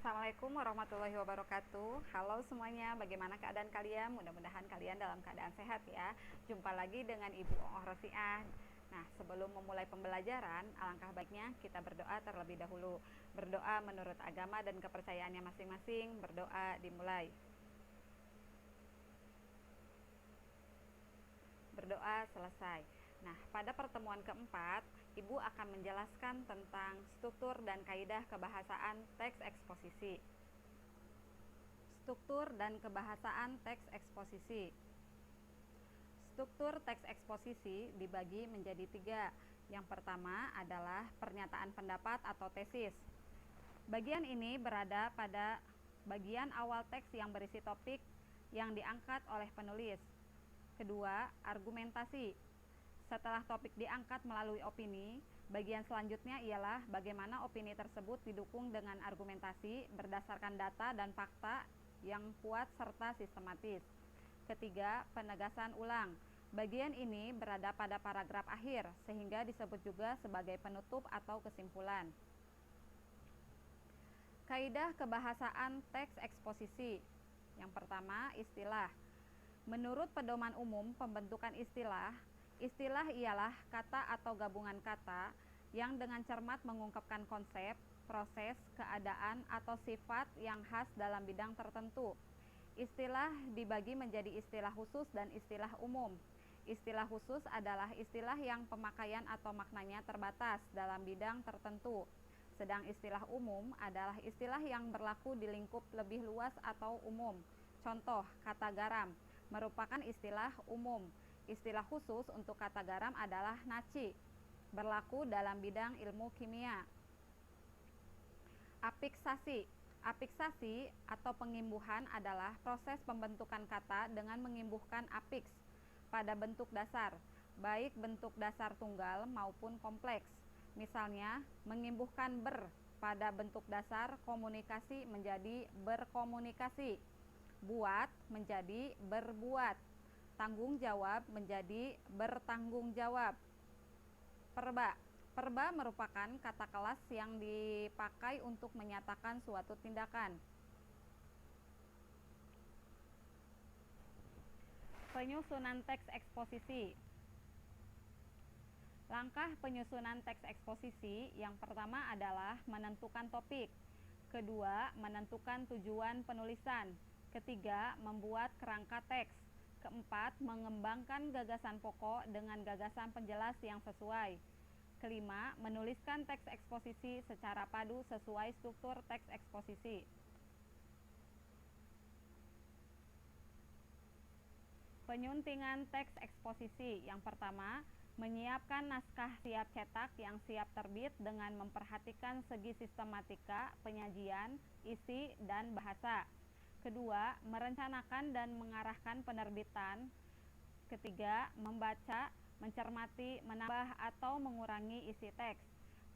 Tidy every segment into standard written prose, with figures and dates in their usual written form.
Assalamualaikum warahmatullahi wabarakatuh. Halo semuanya, bagaimana keadaan kalian? Mudah-mudahan kalian dalam keadaan sehat ya. Jumpa lagi dengan Ibu Rosiah. Nah, sebelum memulai pembelajaran, alangkah baiknya kita berdoa terlebih dahulu. Berdoa menurut agama dan kepercayaannya masing-masing. Berdoa dimulai. Berdoa selesai. Nah, pada pertemuan keempat, Ibu akan menjelaskan tentang struktur dan kaidah kebahasaan teks eksposisi. Struktur dan kebahasaan teks eksposisi. Struktur teks eksposisi dibagi menjadi 3. Yang pertama adalah pernyataan pendapat atau tesis. Bagian ini berada pada bagian awal teks yang berisi topik yang diangkat oleh penulis. Kedua, argumentasi. Setelah topik diangkat melalui opini, bagian selanjutnya ialah bagaimana opini tersebut didukung dengan argumentasi berdasarkan data dan fakta yang kuat serta sistematis. Ketiga, penegasan ulang. Bagian ini berada pada paragraf akhir, sehingga disebut juga sebagai penutup atau kesimpulan. Kaidah kebahasaan teks eksposisi. Yang pertama, istilah. Menurut pedoman umum pembentukan istilah, istilah ialah kata atau gabungan kata yang dengan cermat mengungkapkan konsep, proses, keadaan, atau sifat yang khas dalam bidang tertentu. Istilah dibagi menjadi istilah khusus dan istilah umum. Istilah khusus adalah istilah yang pemakaian atau maknanya terbatas dalam bidang tertentu. Sedang istilah umum adalah istilah yang berlaku di lingkup lebih luas atau umum. Contoh, kata garam merupakan istilah umum. Istilah khusus untuk kata garam adalah naci, berlaku dalam bidang ilmu kimia. Afiksasi. Afiksasi atau pengimbuhan adalah proses pembentukan kata dengan mengimbuhkan afiks pada bentuk dasar, baik bentuk dasar tunggal maupun kompleks. Misalnya, mengimbuhkan ber pada bentuk dasar komunikasi menjadi berkomunikasi, buat menjadi berbuat, tanggung jawab menjadi bertanggung jawab. Perba. Perba merupakan kata kelas yang dipakai untuk menyatakan suatu tindakan. Penyusunan teks eksposisi. Langkah penyusunan teks eksposisi yang pertama adalah menentukan topik. Kedua, menentukan tujuan penulisan. Ketiga, membuat kerangka teks. Keempat, mengembangkan gagasan pokok dengan gagasan penjelas yang sesuai. Kelima, menuliskan teks eksposisi secara padu sesuai struktur teks eksposisi. Penyuntingan teks eksposisi. Yang pertama, menyiapkan naskah siap cetak yang siap terbit dengan memperhatikan segi sistematika, penyajian, isi, dan bahasa. Kedua, merencanakan dan mengarahkan penerbitan. Ketiga, membaca, mencermati, menambah atau mengurangi isi teks.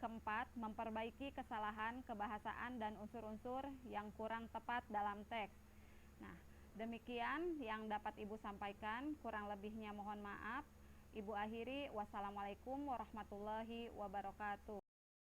Keempat, memperbaiki kesalahan kebahasaan dan unsur-unsur yang kurang tepat dalam teks. Nah, demikian yang dapat Ibu sampaikan, kurang lebihnya mohon maaf. Ibu akhiri, wassalamualaikum warahmatullahi wabarakatuh.